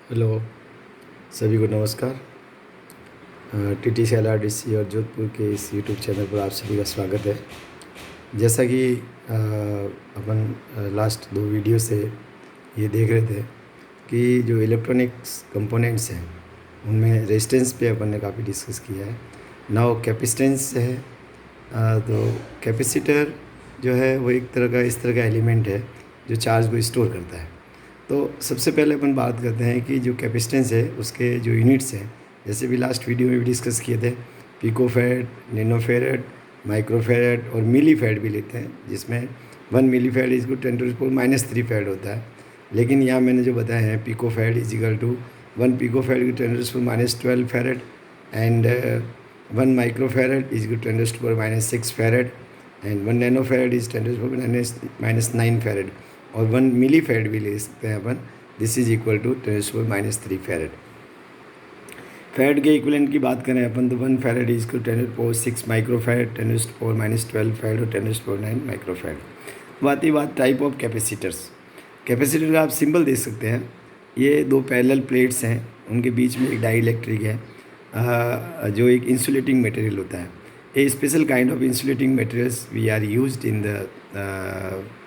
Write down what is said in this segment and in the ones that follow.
Hello, सभी को नमस्कार। टीटी CLRDC और जोधपुर के इस यूट्यूब चैनल पर आप सभी का स्वागत है। जैसा कि अपन लास्ट 2 वीडियो से ये देख रहे थे कि जो इलेक्ट्रॉनिक्स कंपोनेंट्स हैं उनमें रेजिस्टेंस पे अपन ने काफ़ी डिस्कस किया है। नाउ कैपेसिटेंस है। तो कैपेसिटर जो है वो एक तरह का इस तरह का एलिमेंट है जो चार्ज को स्टोर करता है। तो सबसे पहले अपन बात करते हैं कि जो कैपेसिटेंस है उसके जो यूनिट्स हैं, जैसे भी लास्ट वीडियो में भी डिस्कस किए थे, पिकोफैरड, नैनोफैरड, माइक्रोफैरड और मिलीफैरड भी लेते हैं, जिसमें 1 मिलीफैरड इज टू 10⁻³ फैरड होता है। लेकिन यहाँ मैंने जो बताया है picofarad is equal to 1 picofarad 10⁻12 farad and 1 microfarad is 10⁻6 farad and 1 nanofarad is 10⁻9 farad और 1 मिली फैरड भी ले सकते हैं अपन। This is equal to 10⁻³ farad. Farad के इक्विवेलेंट की बात करें अपन तो 1 farad is to 10⁻6 microfarad, 10⁻12 farad और 10⁻9 माइक्रोफैरड। बात टाइप ऑफ कैपेसिटर्स। कैपेसिटर का आप सिंबल देख सकते हैं। ये 2 पैरेलल प्लेट्स हैं, उनके बीच में एक डाइइलेक्ट्रिक है जो एक इंसुलेटिंग मटेरियल होता है। A special kind of insulating materials we are used in the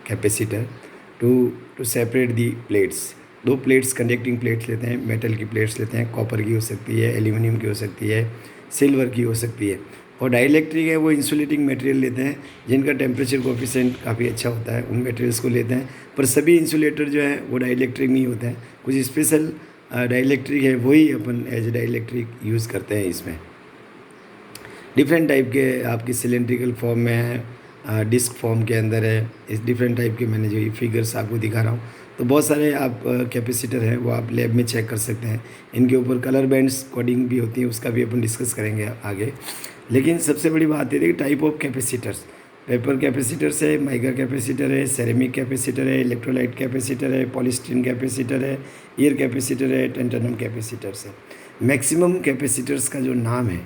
capacitor to separate the plates. 2 plates conducting plates लेते हैं, मेटल की प्लेट्स लेते हैं, कॉपर की हो सकती है, एल्यूमिनियम की हो सकती है, सिल्वर की हो सकती है। और डाइइलेक्ट्रिक है वो इंसुलेटिंग मटेरियल लेते हैं जिनका टेम्परेचर कोफिशिएंट काफ़ी अच्छा होता है, उन मटेरियल्स को लेते हैं। पर सभी इंसुलेटर जो है वो डाइइलेक्ट्रिक नहीं होते हैं, कुछ स्पेशल डाइइलेक्ट्रिक है वही अपन एज डाइइलेक्ट्रिक यूज़ करते हैं। इसमें डिफरेंट टाइप के आपकी सिलेंड्रिकल फॉर्म में है, डिस्क फॉर्म के अंदर है, इस डिफरेंट टाइप के मैंने जो ये फिगर्स आपको दिखा रहा हूँ। तो बहुत सारे आप कैपेसिटर हैं वो आप लैब में चेक कर सकते हैं। इनके ऊपर कलर बैंड्स कोडिंग भी होती है, उसका भी अपन डिस्कस करेंगे आगे। लेकिन सबसे बड़ी बात ये थी कि type of capacitors. Paper capacitors है, माइका कैपेसिटर है, सेरेमिक कैपेसिटर है, इलेक्ट्रोलाइट कैपेसिटर है, पॉलीस्टीरीन कैपेसिटर है, एयर कैपेसिटर है, टेंटनम कैपेसिटर्स है। मैक्सिमम कैपेसिटर्स का जो नाम है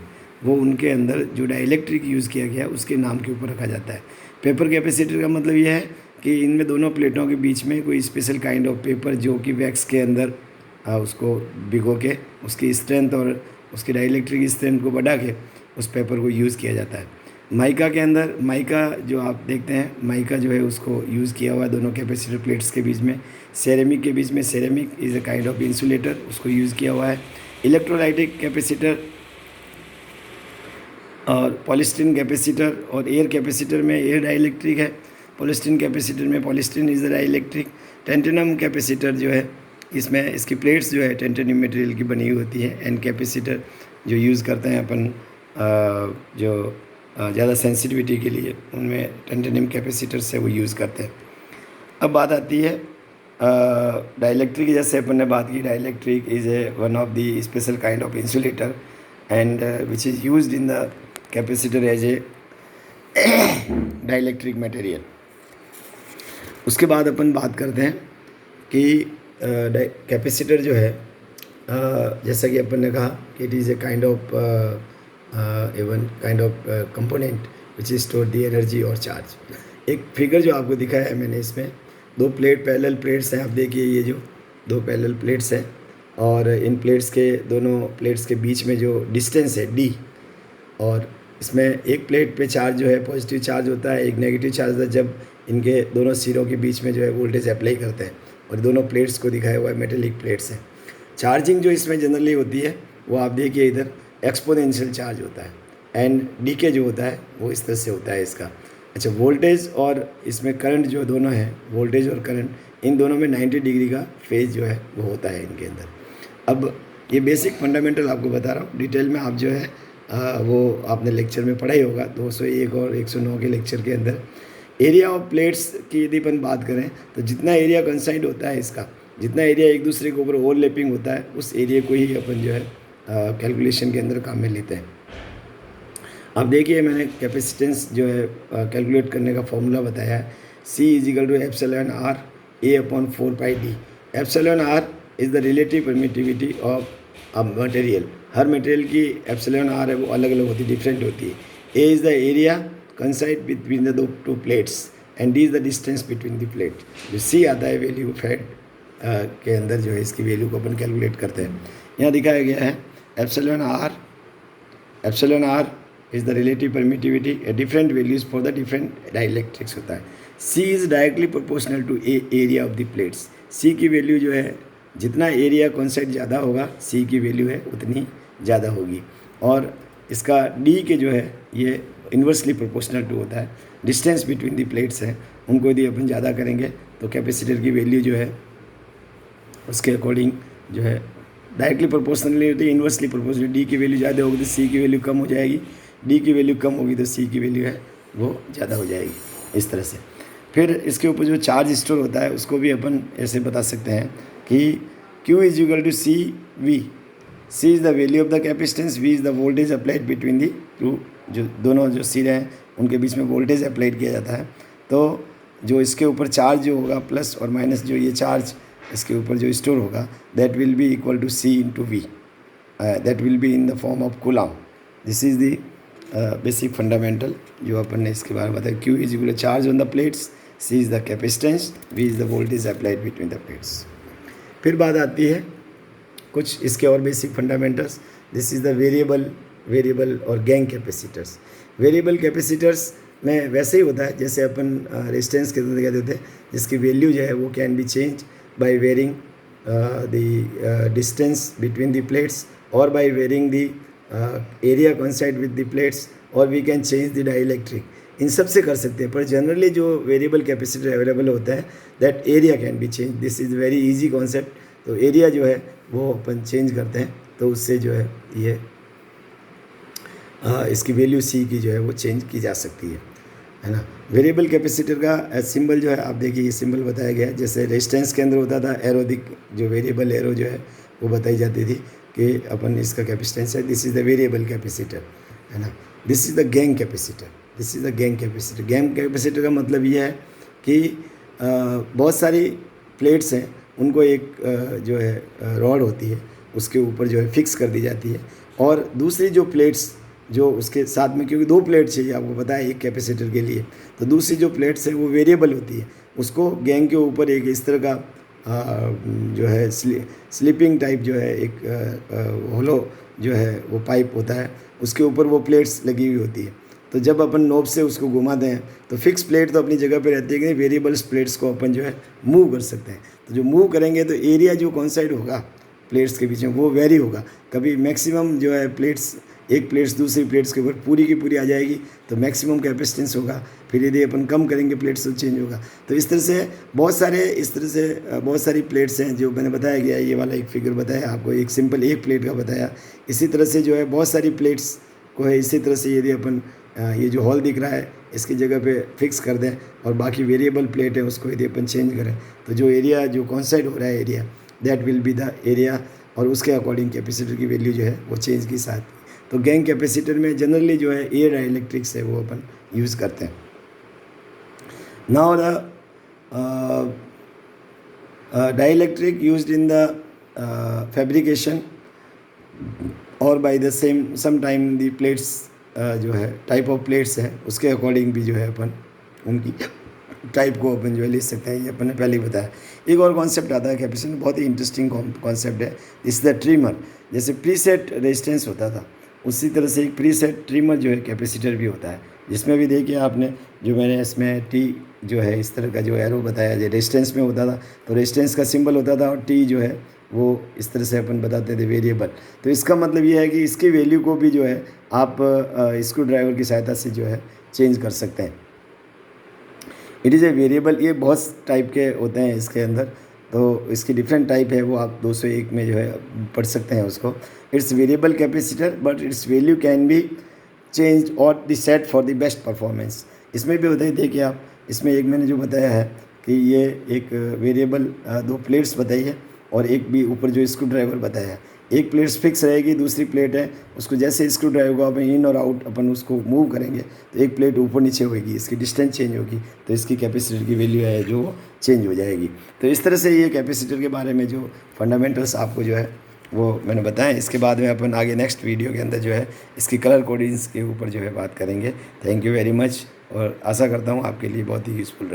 वो उनके अंदर जो डाइइलेक्ट्रिक यूज़ किया गया उसके नाम के ऊपर रखा जाता है। पेपर कैपेसिटर का मतलब यह है कि इनमें दोनों प्लेटों के बीच में कोई स्पेशल काइंड ऑफ पेपर जो कि वैक्स के अंदर उसको भिगो के उसकी स्ट्रेंथ और उसकी डाइइलेक्ट्रिक स्ट्रेंथ को बढ़ा के उस पेपर को यूज़ किया जाता है। माइका के अंदर, माइका जो आप देखते हैं, माइका जो है उसको यूज़ किया हुआ है दोनों कैपेसिटर प्लेट्स के बीच में। सेरेमिक के बीच में, ceramic is a kind of insulator, उसको यूज़ किया हुआ है। इलेक्ट्रोलाइटिक कैपेसिटर और पॉलीस्टीरीन कैपेसिटर और एयर कैपेसिटर में एयर डाइइलेक्ट्रिक है, पॉलीस्टीरीन कैपेसिटर में पॉलीस्टीरीन इज डाइइलेक्ट्रिक। टेंटनम कैपेसिटर जो है इसमें इसकी प्लेट्स जो है टेंटनम मटेरियल की बनी हुई होती है। एंड कैपेसिटर जो यूज़ करते हैं अपन जो ज़्यादा सेंसिटिविटी के लिए, उनमें टेंटनम कैपेसिटर से वो यूज़ करते हैं। अब बात आती है डाइइलेक्ट्रिक। जैसे अपन ने बात की, dielectric is a one of the special kind of insulator and which is used in the capacitor as a dielectric material. उसके बाद अपन बात करते हैं कि कैपेसिटर जो है जैसा कि अपन ने कहा कि it is a kind of component which is store the energy और चार्ज। एक फिगर जो आपको दिखाया है मैंने, इसमें 2 पैरेलल प्लेट्स हैं। आप देखिए ये जो 2 पैरेलल प्लेट्स हैं और इन प्लेट्स के, दोनों प्लेट्स के बीच में जो डिस्टेंस है d, और इसमें एक प्लेट पे चार्ज जो है पॉजिटिव चार्ज होता है, एक नेगेटिव चार्ज होता है जब इनके दोनों सिरों के बीच में जो है वोल्टेज अप्लाई करते हैं। और दोनों प्लेट्स को दिखाया हुआ है मेटेलिक प्लेट्स हैं। चार्जिंग जो इसमें जनरली होती है वो आप देखिए इधर एक्सपोनेंशियल चार्ज होता है एंड डीके जो होता है वो इस तरह से होता है इसका। अच्छा, वोल्टेज और इसमें करंट जो दोनों हैं, वोल्टेज और करंट, इन दोनों में 90 डिग्री का फेज जो है वो होता है इनके अंदर। अब ये बेसिक फंडामेंटल आपको बता रहा हूँ, डिटेल में आप जो है वो आपने लेक्चर में पढ़ा ही होगा 201 और 109 के लेक्चर के अंदर। एरिया ऑफ प्लेट्स की यदि अपन बात करें तो जितना एरिया कंसाइंड होता है इसका, जितना एरिया एक दूसरे के ऊपर ओवरलैपिंग होता है, उस एरिया को ही अपन जो है कैलकुलेशन के अंदर काम में लेते हैं। अब देखिए मैंने कैपेसिटेंस जो है कैलकुलेट करने का फॉर्मूला बताया है। C is equal to epsilon r A/4πd। Epsilon are is the relative permittivity of a material. हर मटेरियल की एप्सिलॉन आर है वो अलग अलग होती है, डिफरेंट होती है। A is the area कंसाइड between the 2 plates and D is the distance between the plate. जो C आता है वैल्यू फैट के अंदर जो है इसकी वैल्यू को अपन कैलकुलेट करते हैं। यहाँ दिखाया गया है epsilon are is the relative permittivity different values for the different dielectrics होता है। C is directly proportional to area of the plates. C की वैल्यू जो है जितना एरिया कॉन्सेंट ज़्यादा होगा सी की वैल्यू है उतनी ज़्यादा होगी। और इसका डी के जो है ये इन्वर्सली प्रोपोर्शनल टू होता है। डिस्टेंस बिटवीन द प्लेट्स है उनको यदि अपन ज़्यादा करेंगे तो कैपेसिटर की वैल्यू जो है उसके अकॉर्डिंग जो है डायरेक्टली प्रोपोर्शनल नहीं होती, इन्वर्सली प्रोपोर्शनल। डी की वैल्यू ज़्यादा होगी तो सी की वैल्यू कम हो जाएगी, डी की वैल्यू कम होगी तो सी की वैल्यू है वो ज़्यादा हो जाएगी, इस तरह से। फिर इसके ऊपर जो चार्ज स्टोर होता है उसको भी अपन ऐसे बता सकते हैं कि Q is equal to C V. C is the value of the capacitance, V is the voltage applied between the two, जो दोनों जो सिरे हैं उनके बीच में वोल्टेज अप्लाइड किया जाता है। तो जो इसके ऊपर चार्ज जो होगा प्लस और माइनस जो ये चार्ज इसके ऊपर जो स्टोर होगा that will be equal to C into V, that will be in the form of coulomb. This is the basic fundamental जो अपन ने इसके बारे में बताया। Q is equal to charge on the plates, C is the capacitance, V is the voltage applied between the plates. फिर बात आती है कुछ इसके और basic fundamentals. This is the variable और गैंग कैपेसिटर्स। वेरिएबल कैपेसिटर्स में वैसे ही होता है जैसे अपन रेजिस्टेंस के अंदर कहते थे, जिसकी वैल्यू जो है वो can be change by varying the distance between the plates और by varying the area coincide with the plates, और we can change the dielectric. इन सब से कर सकते हैं, पर जनरली जो वेरिएबल कैपेसिटर अवेलेबल होता है that area can be change. This is very easy concept. तो एरिया जो है वो अपन चेंज करते हैं तो उससे जो है ये इसकी वैल्यू सी की जो है वो चेंज की जा सकती है ना। वेरिएबल कैपेसिटर का सिंबल जो है आप देखिए ये सिंबल बताया गया है। जैसे रेजिस्टेंस के अंदर होता था एरो, जो वेरिएबल एरो जो है वो बताई जाती थी कि अपन इसका कैपेसिटेंस है, this is the variable capacitor, है ना। This is the gang capacitor, this is the gang capacitor. Gang capacitor का मतलब ये है कि बहुत सारी प्लेट्स हैं उनको एक जो है रॉड होती है उसके ऊपर जो है फिक्स कर दी जाती है, और दूसरी जो प्लेट्स जो उसके साथ में, क्योंकि दो प्लेट चाहिए आपको पता है एक कैपेसिटर के लिए, तो दूसरी जो प्लेट्स है वो वेरिएबल होती है। उसको गैंग के ऊपर एक इस तरह का जो है स्लीपिंग टाइप जो है एक होलो जो है वो पाइप होता है, उसके ऊपर वो प्लेट्स लगी हुई होती है। तो जब अपन नोब से उसको घुमाते हैं तो फिक्स प्लेट तो अपनी जगह पे रहती है कि वेरिएबल्स प्लेट्स को अपन जो है मूव कर सकते हैं। तो जो मूव करेंगे तो एरिया जो कॉन्साइड होगा प्लेट्स के बीच में वो वेरी होगा। कभी मैक्सिमम जो है प्लेट्स, एक प्लेट्स दूसरी प्लेट्स के ऊपर पूरी की पूरी आ जाएगी तो मैक्सिमम कैपेसिटेंस होगा। फिर यदि अपन कम करेंगे प्लेट्स तो चेंज होगा। तो इस तरह से बहुत सारी प्लेट्स हैं जो मैंने बताया गया। ये वाला एक फिगर बताया आपको, एक सिंपल एक प्लेट का बताया। इसी तरह से जो है बहुत सारी प्लेट्स को है इसी तरह से यदि अपन ये जो हॉल दिख रहा है इसकी जगह पे फिक्स कर दें और बाकी वेरिएबल प्लेट है उसको यदि अपन चेंज करें तो जो एरिया जो कॉन्साइड हो रहा है area that will be the area, और उसके अकॉर्डिंग कैपेसिटर की वैल्यू जो है वो चेंज की साथ। तो गैंग कैपेसिटर में जनरली जो है एयर डाइलेक्ट्रिक्स है वो अपन यूज़ करते हैं। Now the dielectric used in the fabrication और by the some time the plates जो है टाइप ऑफ प्लेट्स है उसके अकॉर्डिंग भी जो है अपन उनकी टाइप को अपन जो है लिख सकते हैं। ये अपन ने पहले ही बताया। एक और कॉन्सेप्ट आता है कैपेसिटर, बहुत ही इंटरेस्टिंग कॉन्सेप्ट है, इस द ट्रिमर। जैसे प्रीसेट रेजिस्टेंस होता था उसी तरह से एक प्रीसेट ट्रिमर जो है कैपेसिटर भी होता है, जिसमें भी देखिए आपने जो मैंने इसमें टी जो है इस तरह का जो एरो बताया जो रेजिस्टेंस में होता था तो रेजिस्टेंस का सिंबल होता था और टी जो है वो इस तरह से अपन बताते थे वेरिएबल। तो इसका मतलब ये है कि इसकी वैल्यू को भी जो है आप स्क्रू ड्राइवर की सहायता से जो है चेंज कर सकते हैं। It is a variable. ये बहुत टाइप के होते हैं इसके अंदर, तो इसकी डिफरेंट टाइप है वो आप 201 में जो है पढ़ सकते हैं उसको। It's variable capacitor but its value can be change और the set for the best performance. इसमें भी होता है, देखिए आप इसमें एक मैंने जो बताया है कि ये एक वेरिएबल दो प्लेट्स बताई है और एक भी ऊपर जो स्क्रू ड्राइवर बताया है। एक प्लेट फिक्स रहेगी, दूसरी प्लेट है उसको जैसे स्क्रू ड्राइवर को अपन इन और आउट अपन उसको मूव करेंगे तो एक प्लेट ऊपर नीचे होगी, इसकी डिस्टेंस चेंज होगी तो इसकी कैपेसिटर की वैल्यू है जो चेंज हो जाएगी। तो इस तरह से ये कैपेसिटर के बारे में जो फंडामेंटल्स आपको जो है वो मैंने बताया। इसके बाद में अपन आगे नेक्स्ट वीडियो के अंदर जो है इसकी कलर कोडिंग्स के ऊपर जो है बात करेंगे। थैंक यू वेरी मच और आशा करता हूँ आपके लिए बहुत ही यूज़फुल रहे।